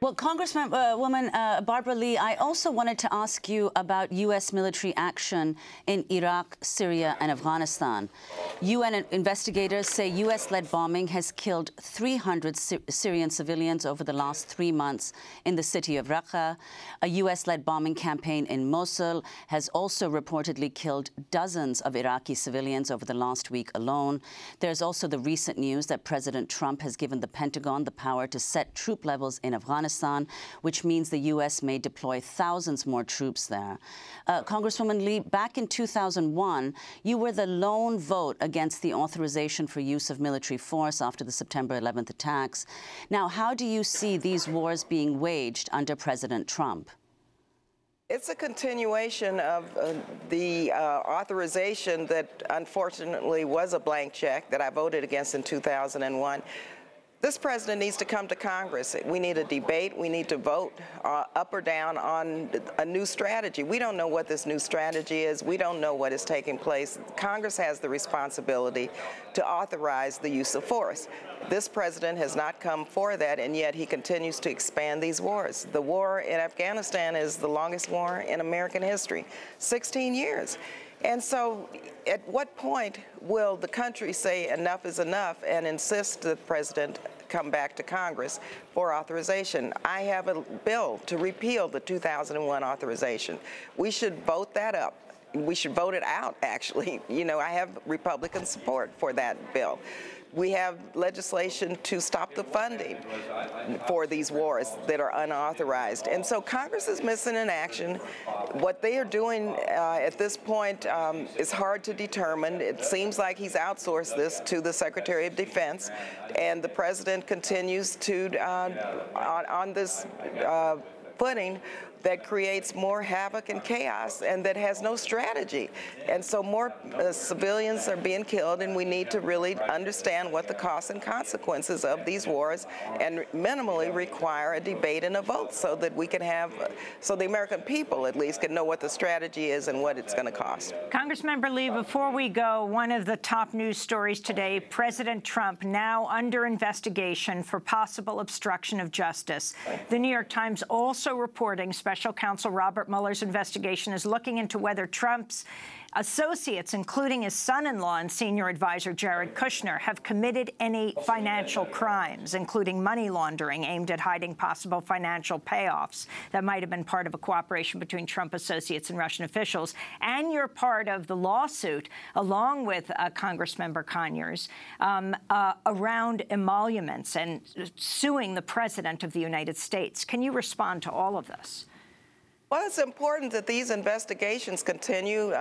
Well, Congresswoman Barbara Lee, I also wanted to ask you about U.S. military action in Iraq, Syria, and Afghanistan. UN investigators say U.S.-led bombing has killed 300 Syrian civilians over the last 3 months in the city of Raqqa. A U.S.-led bombing campaign in Mosul has also reportedly killed dozens of Iraqi civilians over the last week alone. There's also the recent news that President Trump has given the Pentagon the power to set troop levels in Afghanistan, which means the U.S. may deploy thousands more troops there. Congresswoman Lee, back in 2001, you were the lone vote against the authorization for use of military force after the September 11th attacks. Now, how do you see these wars being waged under President Trump? It's a continuation of the authorization that unfortunately was a blank check that I voted against in 2001. This president needs to come to Congress. We need a debate. We need to vote up or down on a new strategy. We don't know what this new strategy is. We don't know what is taking place. Congress has the responsibility to authorize the use of force. This president has not come for that, and yet he continues to expand these wars. The war in Afghanistan is the longest war in American history, 16 years. And so at what point will the country say enough is enough and insist that the president come back to Congress for authorization? I have a bill to repeal the 2001 authorization. We should vote that up. We should vote it out, actually. You know, I have Republican support for that bill. We have legislation to stop the funding for these wars that are unauthorized. And so Congress is missing in action. What they are doing at this point is hard to determine. It seems like he's outsourced this to the Secretary of Defense, and the president continues to, on this footing that creates more havoc and chaos and that has no strategy. And so more civilians are being killed, and we need to really understand what the costs and consequences of these wars and minimally require a debate and a vote so that we can have, so the American people at least can know what the strategy is and what it's going to cost. Congressmember Lee, before we go, one of the top news stories today, President Trump now under investigation for possible obstruction of justice. The New York Times also reporting Special Counsel Robert Mueller's investigation is looking into whether Trump's associates, including his son-in-law and senior advisor Jared Kushner, have committed any financial crimes, including money laundering aimed at hiding possible financial payoffs that might have been part of a cooperation between Trump associates and Russian officials. And you're part of the lawsuit, along with Congressmember Conyers, around emoluments and suing the President of the United States. Can you respond to all of this? Well, it's important that these investigations continue,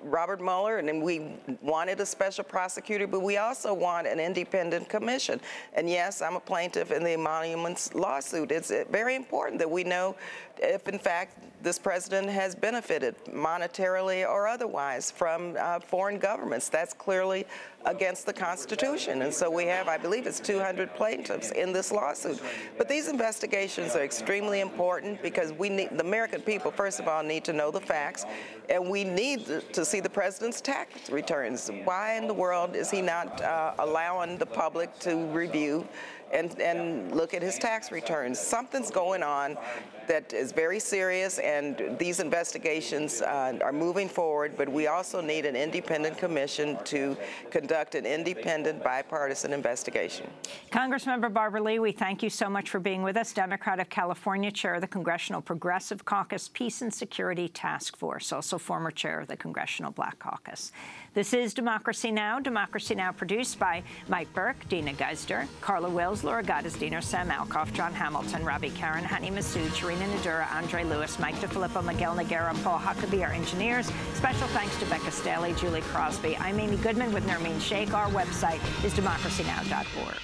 Robert Mueller, and we wanted a special prosecutor, but we also want an independent commission. And yes, I'm a plaintiff in the emoluments lawsuit. It's very important that we know if, in fact, this president has benefited monetarily or otherwise from foreign governments. That's clearly against the Constitution. And so we have, I believe it's 200 plaintiffs in this lawsuit. But these investigations are extremely important because we need, the American people, first of all, need to know the facts, and we need to see the president's tax returns. Why in the world is he not allowing the public to review and look at his tax returns? Something's going on that is very serious, and these investigations are moving forward, but we also need an independent commission to conduct an independent bipartisan investigation. Congressmember Barbara Lee, we thank you so much for being with us, Democrat of California, chair of the Congressional Progressive Caucus Peace and Security Task Force, also former chair of the Congressional Black Caucus. This is Democracy Now! Democracy Now! Produced by Mike Burke, Dina Geisder, Carla Wills, Laura Gaddis, Dino Sam Alcoff, John Hamilton, Robbie Karen, Hani Massoud, Sharina Nadura, Andre Lewis, Mike DeFilippo, Miguel Noguera, and Paul Huckabee, our engineers. Special thanks to Becca Staley, Julie Crosby. I'm Amy Goodman with Nermeen Sheikh. Our website is democracynow.org.